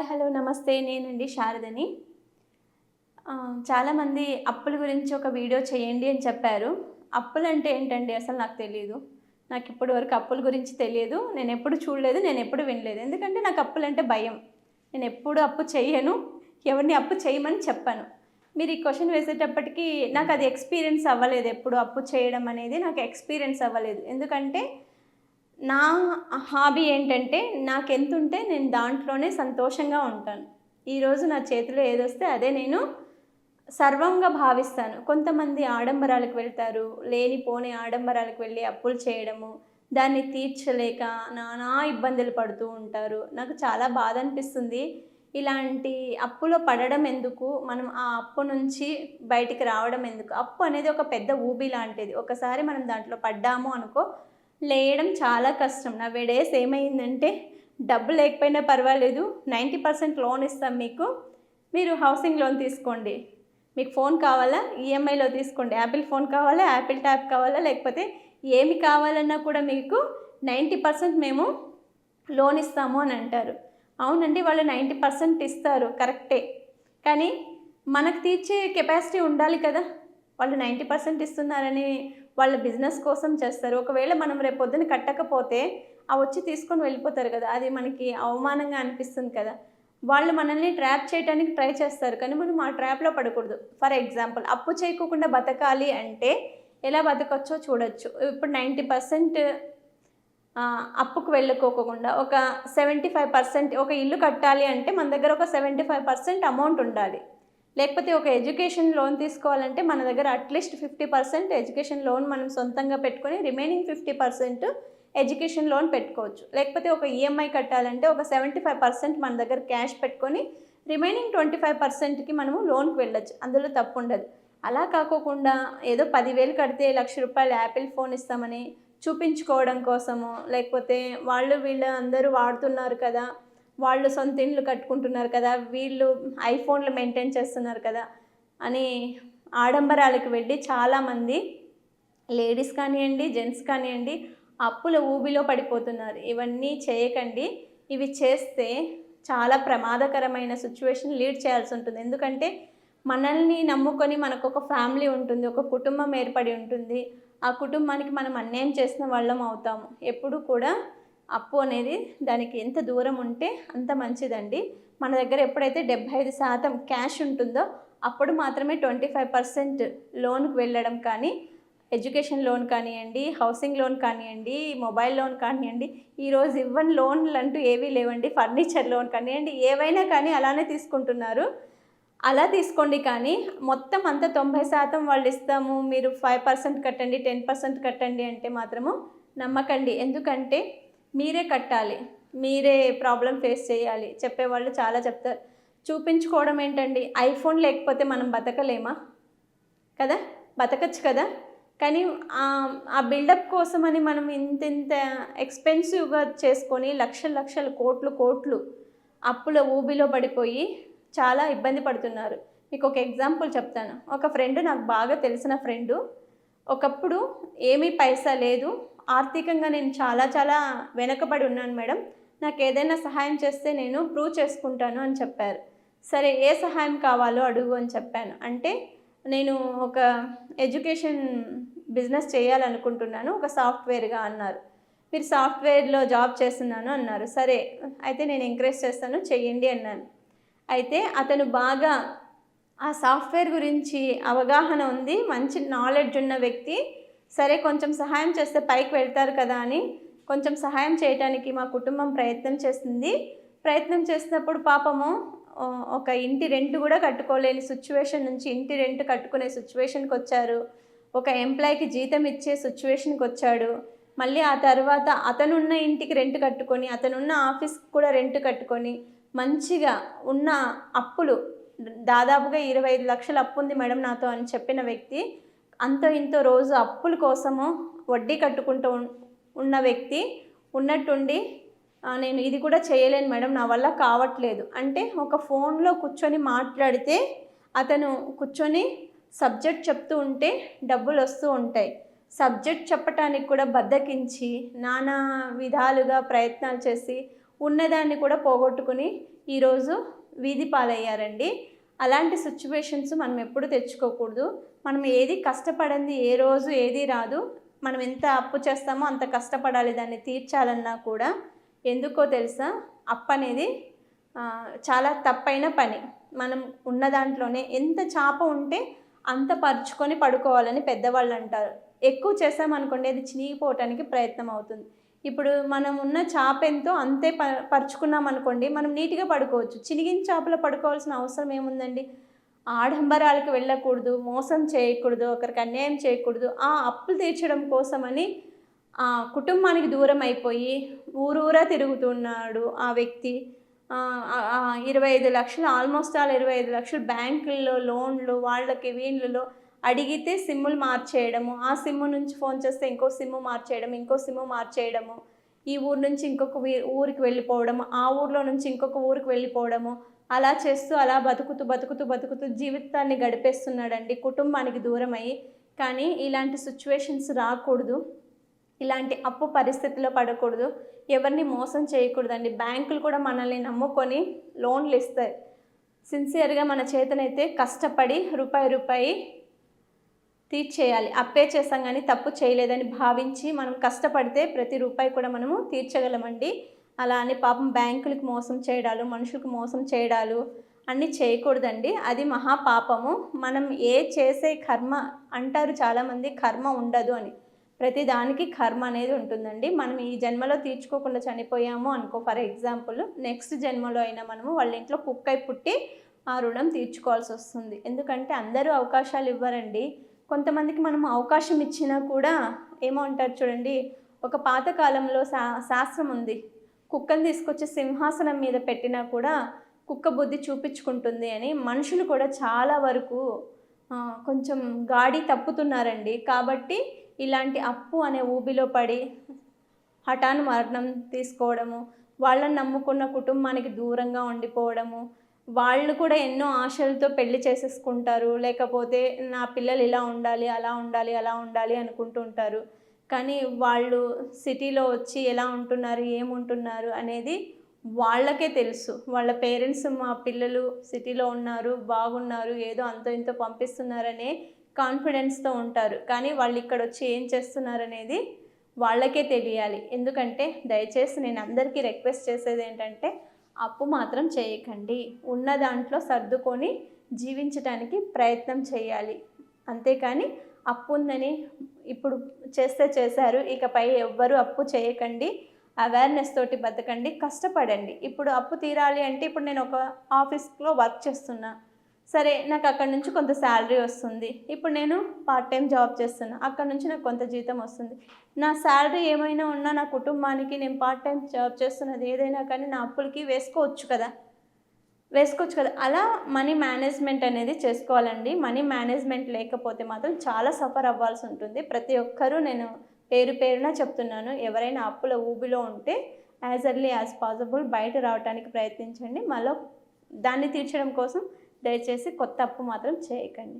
Hi hello నమస్తే నేనండి శారదని. చాలామంది అప్పుల గురించి ఒక వీడియో చేయండి అని చెప్పారు. అప్పులంటే ఏంటండి అసలు నాకు తెలీదు. నాకు ఇప్పటి వరకు అప్పుల గురించి తెలియదు. నేనెప్పుడు చూడలేదు. నేనెప్పుడు వినలేదు. ఎందుకంటే నాకు అప్పులంటే భయం. నేనెప్పుడు అప్పు చెయ్యను. ఎవరిని అప్పు చేయమని చెప్పను. మీరు ఈ క్వెషన్ వేసేటప్పటికి నాకు అది ఎక్స్‌పీరియన్స్ అవ్వలేదు. ఎప్పుడు అప్పు చేయడం అనేది నాకు ఎక్స్‌పీరియన్స్ అవ్వలేదు. ఎందుకంటే నా హాబీ ఏంటంటే నాకెంతుంటే నేను దాంట్లోనే సంతోషంగా ఉంటాను. ఈరోజు నా చేతిలో ఏదొస్తే అదే నేను సర్వంగా భావిస్తాను. కొంతమంది ఆడంబరాలకు వెళ్తారు. లేనిపోని ఆడంబరాలకు వెళ్ళి అప్పులు చేయడము, దాన్ని తీర్చలేక నానా ఇబ్బందులు పడుతూ ఉంటారు. నాకు చాలా బాధ అనిపిస్తుంది. ఇలాంటి అప్పులో పడడం ఎందుకు? మనం ఆ అప్పు నుంచి బయటికి రావడం ఎందుకు? అప్పు అనేది ఒక పెద్ద ఊబి లాంటిది. ఒకసారి మనం దాంట్లో పడ్డాము అనుకో, లేయడం చాలా కష్టం. నౌఎడేస్ ఏమైందంటే డబ్బు లేకపోయినా పర్వాలేదు, 90% లోన్ ఇస్తాం మీకు. మీరు హౌసింగ్ లోన్ తీసుకోండి. మీకు ఫోన్ కావాలా? ఈఎంఐలో తీసుకోండి. యాపిల్ ఫోన్ కావాలా? యాపిల్ ట్యాబ్ కావాలా? లేకపోతే ఏమి కావాలన్నా కూడా మీకు 90% మేము లోన్ ఇస్తాము అని అంటారు. అవునండి, వాళ్ళు 90% ఇస్తారు, కరెక్టే. కానీ మనకు తీర్చే కెపాసిటీ ఉండాలి కదా. వాళ్ళు 90% ఇస్తున్నారని వాళ్ళ బిజినెస్ కోసం చేస్తారు. ఒకవేళ మనం రేపొద్దున కట్టకపోతే వచ్చి తీసుకొని వెళ్ళిపోతారు కదా. అది మనకి అవమానంగా అనిపిస్తుంది కదా. వాళ్ళు మనల్ని ట్రాప్ చేయడానికి ట్రై చేస్తారు, కానీ మనం ఆ ట్రాప్లో పడకూడదు. ఫర్ ఎగ్జాంపుల్, అప్పు చేయకోకుండా బతకాలి అంటే ఎలా బతకొచ్చో చూడొచ్చు. ఇప్పుడు 90% అప్పుకు వెళ్ళకోకుండా ఒక 75%, ఒక ఇల్లు కట్టాలి అంటే మన దగ్గర ఒక 75% అమౌంట్ ఉండాలి. లేకపోతే ఒక ఎడ్యుకేషన్ లోన్ తీసుకోవాలంటే మన దగ్గర అట్లీస్ట్ 50% ఎడ్యుకేషన్ లోన్ మనం సొంతంగా పెట్టుకొని రిమైనింగ్ 50% ఎడ్యుకేషన్ లోన్ పెట్టుకోవచ్చు. లేకపోతే ఒక ఈఎంఐ కట్టాలంటే ఒక 75% మన దగ్గర క్యాష్ పెట్టుకొని రిమైనింగ్ 25%కి మనము లోన్కి వెళ్ళొచ్చు. అందులో తప్పు ఉండదు. అలా కాకోకుండా ఏదో 10,000 కడితే ₹1,00,000 యాపిల్ ఫోన్ ఇస్తామని చూపించుకోవడం కోసము, లేకపోతే వీళ్ళు అందరూ వాడుతున్నారు కదా, వాళ్ళు సొంత ఇండ్లు కట్టుకుంటున్నారు కదా, వీళ్ళు ఐఫోన్లు మెయింటైన్ చేస్తున్నారు కదా అని ఆడంబరాలకు వెళ్ళి చాలామంది లేడీస్ కానివ్వండి, జెంట్స్ కానివ్వండి, అప్పుల ఊబిలో పడిపోతున్నారు. ఇవన్నీ చేయకండి. ఇవి చేస్తే చాలా ప్రమాదకరమైన సిచ్యువేషన్ లీడ్ చేయాల్సి ఉంటుంది. ఎందుకంటే మనల్ని నమ్ముకొని మనకు ఒక ఫ్యామిలీ ఉంటుంది, ఒక కుటుంబం ఏర్పడి ఉంటుంది. ఆ కుటుంబానికి మనం అన్యాయం చేసిన వాళ్ళం అవుతాము. ఎప్పుడు కూడా అప్పు అనేది దానికి ఎంత దూరం ఉంటే అంత మంచిదండి. మన దగ్గర ఎప్పుడైతే 75% క్యాష్ ఉంటుందో అప్పుడు మాత్రమే 25% లోన్కి వెళ్ళడం కానీ, ఎడ్యుకేషన్ లోన్ కానివ్వండి, హౌసింగ్ లోన్ కానివ్వండి, మొబైల్ లోన్ కానివ్వండి, ఈరోజు ఇవ్వని లోన్లు అంటూ ఏవీ లేవండి. ఫర్నిచర్ లోన్ కానివ్వండి, ఏవైనా కానీ అలానే తీసుకుంటున్నారు. అలా తీసుకోండి. కానీ మొత్తం అంతా 90% వాళ్ళు ఇస్తాము, మీరు 5% కట్టండి, 10% కట్టండి అంటే మాత్రము నమ్మకండి. ఎందుకంటే మీరే కట్టాలి, మీరే ప్రాబ్లం ఫేస్ చేయాలి. చెప్పేవాళ్ళు చాలా చెప్తారు. చూపించుకోవడం ఏంటండి? ఐఫోన్ లేకపోతే మనం బతకలేమా కదా? బతకచ్చు కదా. కానీ ఆ బిల్డప్ కోసమని మనం ఇంత ఎక్స్పెన్సివ్గా చేసుకొని లక్షలు కోట్లు అప్పుల ఊబిలో పడిపోయి చాలా ఇబ్బంది పడుతున్నారు. మీకు ఒక ఎగ్జాంపుల్ చెప్తాను. ఒక ఫ్రెండ్, నాకు బాగా తెలిసిన ఫ్రెండు, ఒకప్పుడు ఏమీ పైసా లేదు, ఆర్థికంగా నేను చాలా వెనకబడి ఉన్నాను మేడం, నాకు ఏదైనా సహాయం చేస్తే నేను ప్రూవ్ చేసుకుంటాను అని చెప్పారు. సరే, ఏ సహాయం కావాలో అడుగు అని చెప్పాను. అంటే నేను ఒక ఎడ్యుకేషన్ బిజినెస్ చేయాలనుకుంటున్నాను, ఒక సాఫ్ట్వేర్గా అన్నారు. మీరు సాఫ్ట్వేర్లో జాబ్ చేస్తున్నాను అన్నారు. సరే, అయితే నేను ఎంకరేజ్ చేస్తాను, చెయ్యండి అన్నాను. అయితే అతను బాగా ఆ సాఫ్ట్వేర్ గురించి అవగాహన ఉంది, మంచి నాలెడ్జ్ ఉన్న వ్యక్తి. సరే, కొంచెం సహాయం చేస్తే పైకి వెళ్తారు కదా అని కొంచెం సహాయం చేయడానికి మా కుటుంబం ప్రయత్నం చేస్తుంది. ప్రయత్నం చేసినప్పుడు పాపము ఒక ఇంటి రెంట్ కూడా కట్టుకోలేని సిచ్యువేషన్ నుంచి ఇంటి రెంట్ కట్టుకునే సిచ్యువేషన్కి వచ్చారు. ఒక ఎంప్లాయ్కి జీతం ఇచ్చే సిచ్యువేషన్కి వచ్చాడు. మళ్ళీ ఆ తర్వాత అతనున్న ఇంటికి రెంట్ కట్టుకొని, అతనున్న ఆఫీస్కి కూడా రెంట్ కట్టుకొని, మంచిగా ఉన్న అప్పులు దాదాపుగా 25 లక్షల అప్పు ఉంది మేడం నాతో అని చెప్పిన వ్యక్తి, అంతో ఇంతో రోజు అప్పుల కోసము వడ్డీ కట్టుకుంటూ ఉన్న వ్యక్తి ఉన్నట్టుండి నేను ఇది కూడా చేయలేను మేడం, నా వల్ల కావట్లేదు అంటే, ఒక ఫోన్లో కూర్చొని మాట్లాడితే అతను కూర్చొని సబ్జెక్ట్ చెప్తూ ఉంటే డబ్బులు వస్తూ ఉంటాయి. సబ్జెక్ట్ చెప్పటానికి కూడా బద్దకించి నానా విధాలుగా ప్రయత్నాలు చేసి ఉన్నదాన్ని కూడా పోగొట్టుకుని ఈరోజు వీధి పాలయ్యారండి. అలాంటి సిచ్యువేషన్స్ మనం ఎప్పుడు తెచ్చుకోకూడదు. మనం ఏది కష్టపడింది ఏ రోజు ఏది రాదు. మనం ఎంత అప్పు చేస్తామో అంత కష్టపడాలి దాన్ని తీర్చాలన్నా కూడా. ఎందుకో తెలుసా, అప్పు అనేది చాలా తప్పైన పని. మనం ఉన్న దాంట్లోనే ఎంత చాప ఉంటే అంత పరుచుకొని పడుకోవాలని పెద్దవాళ్ళు అంటారు. ఎక్కువ చేసామనుకోండి అది చినిగిపోవటానికి ప్రయత్నం అవుతుంది. ఇప్పుడు మనం ఉన్న చాప ఎంతో అంతే పరుచుకున్నాం అనుకోండి, మనం నీట్గా పడుకోవచ్చు. చినిగిన చాపలో పడుకోవాల్సిన అవసరం ఏముందండి? ఆడంబరాలకు వెళ్ళకూడదు, మోసం చేయకూడదు, ఒకరికి అన్యాయం చేయకూడదు. ఆ అప్పులు తీర్చడం కోసమని కుటుంబానికి దూరం అయిపోయి ఊరూరా తిరుగుతున్నాడు ఆ వ్యక్తి. 25 లక్షలు, ఆల్మోస్ట్ 25 లక్షలు బ్యాంకుల్లో లోన్లు, వాళ్ళకి వీళ్ళలో అడిగితే సిమ్ములు మార్చేయడము, ఆ సిమ్ము నుంచి ఫోన్ చేస్తే ఇంకో సిమ్ము మార్చేయడం, ఇంకో సిమ్ము మార్చేయడము, ఈ ఊరు నుంచి ఇంకొక ఊరికి వెళ్ళిపోవడము, ఆ ఊరిలో నుంచి ఇంకొక ఊరికి వెళ్ళిపోవడము, అలా చేస్తూ అలా బతుకుతూ జీవితాన్ని గడిపేస్తున్నాడండి కుటుంబానికి దూరం అయ్యి. కానీ ఇలాంటి సిచ్యువేషన్స్ రాకూడదు, ఇలాంటి అప్పు పరిస్థితిలో పడకూడదు, ఎవరిని మోసం చేయకూడదండి. బ్యాంకులు కూడా మనల్ని నమ్ముకొని లోన్లు ఇస్తాయి. సిన్సియర్గా మన చేతనైతే కష్టపడి రూపాయి తీర్చేయాలి. అప్పే చేస్తాం కానీ తప్పు చేయలేదని భావించి మనం కష్టపడితే ప్రతి రూపాయి కూడా మనము తీర్చగలమండి. అలా అని పాపం బ్యాంకులకు మోసం చేయడాలు, మనుషులకు మోసం చేయడాలు అన్నీ చేయకూడదండి. అది మహాపాపము. మనం చేసే కర్మ అంటారు చాలామంది, కర్మ ఉండదు అని. ప్రతి దానికి కర్మ అనేది ఉంటుందండి. మనం ఈ జన్మలో తీర్చుకోకుండా చనిపోయాము అనుకో, ఫర్ ఎగ్జాంపుల్ నెక్స్ట్ జన్మలో అయినా మనము వాళ్ళ ఇంట్లో కుక్కై పుట్టి ఆ రుణం తీర్చుకోవాల్సి వస్తుంది. ఎందుకంటే అందరూ అవకాశాలు ఇవ్వరండి. కొంతమందికి మనం అవకాశం ఇచ్చినా కూడా ఏమో అంటారు చూడండి, ఒక పాతకాలంలో శాస్త్రం ఉంది, కుక్కను తీసుకొచ్చి సింహాసనం మీద పెట్టినా కూడా కుక్క బుద్ధి చూపించుకుంటుంది అని. మనుషులు కూడా చాలా వరకు కొంచెం గాడి తప్పుతున్నారండి. కాబట్టి ఇలాంటి అప్పు అనే ఊబిలో పడి హఠాను మరణం తీసుకోవడము, వాళ్ళని నమ్ముకున్న కుటుంబానికి దూరంగా ఉండిపోవడము, వాళ్ళు కూడా ఎన్నో ఆశలతో పెళ్లి చేసేసుకుంటారు. లేకపోతే నా పిల్లలు ఇలా ఉండాలి, అలా ఉండాలి, అలా ఉండాలి అనుకుంటూ ఉంటారు. కానీ వాళ్ళు సిటీలో వచ్చి ఎలా ఉంటున్నారు, ఏముంటున్నారు అనేది వాళ్ళకే తెలుసు. వాళ్ళ పేరెంట్స్ మా పిల్లలు సిటీలో ఉన్నారు, బాగున్నారు, ఏదో అంతో ఇంతో పంపిస్తున్నారనే కాన్ఫిడెన్స్తో ఉంటారు. కానీ వాళ్ళు ఇక్కడ వచ్చి ఏం చేస్తున్నారనేది వాళ్ళకే తెలియాలి. ఎందుకంటే దయచేసి నేను అందరికీ రిక్వెస్ట్ చేసేది ఏంటంటే, అప్పు మాత్రం చేయకండి. ఉన్న దాంట్లో సర్దుకొని జీవించడానికి ప్రయత్నం చేయాలి. అంతేకాని అప్పు ఉందని ఇప్పుడు చేశారు, ఇకపై ఎవ్వరూ అప్పు చేయకండి. అవేర్నెస్ తోటి బతకండి, కష్టపడండి. ఇప్పుడు అప్పు తీరాలి అంటే, ఇప్పుడు నేను ఒక ఆఫీస్లో వర్క్ చేస్తున్నా, సరే నాకు అక్కడ నుంచి కొంత శాలరీ వస్తుంది. ఇప్పుడు నేను పార్ట్ టైం జాబ్ చేస్తున్నా, అక్కడ నుంచి నాకు కొంత జీతం వస్తుంది. నా శాలరీ ఏమైనా ఉన్నా నా కుటుంబానికి నేను పార్ట్ టైం జాబ్ చేస్తున్నది ఏదైనా కానీ నా అప్పులకి వేసుకోవచ్చు కదా. అలా మనీ మేనేజ్మెంట్ అనేది చేసుకోవాలండి. మనీ మేనేజ్మెంట్ లేకపోతే మాత్రం చాలా సఫర్ అవ్వాల్సి ఉంటుంది. ప్రతి ఒక్కరూ నేను పేరున చెప్తున్నాను, ఎవరైనా అప్పుల ఊబిలో ఉంటే యాజ్ ఎర్లీ యాజ్ పాసిబుల్ బయట రావడానికి ప్రయత్నించండి. మళ్ళీ దాన్ని తీర్చడం కోసం దయచేసి కొత్త అప్పు మాత్రం చేయకండి.